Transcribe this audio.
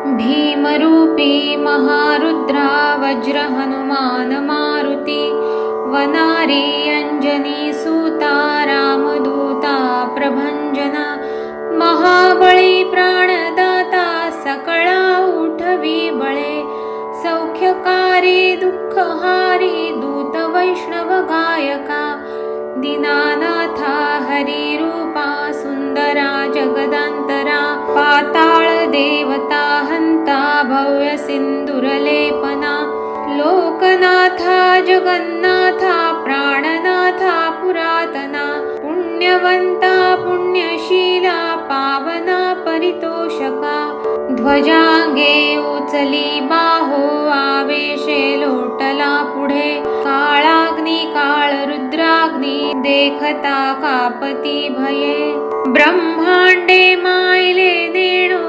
भीमरूपी महारुद्रा वज्र हनुमान मारुती वनारी अंजनी सूता रामदूता प्रभंजना महाबळी प्राणदाता सकळा उठवी बळे सौख्यकारी दुःखहारी दूत वैष्णव गायका दीनानाथा हरी रूपा सुंदरा जगदांतरा पाताळ देवता हंता भव्य सिंदूरलेपना लोकनाथा जगन्नाथा प्राणनाथा पुरातना पुण्यवंता पुण्यशीला पावना परितोषका ध्वजांगे उचली बाहो आवेशे लोटला पुढे काळाग्नी काळ रुद्राग्नी देखता कापती भये ब्रह्मांडे मायले नेणो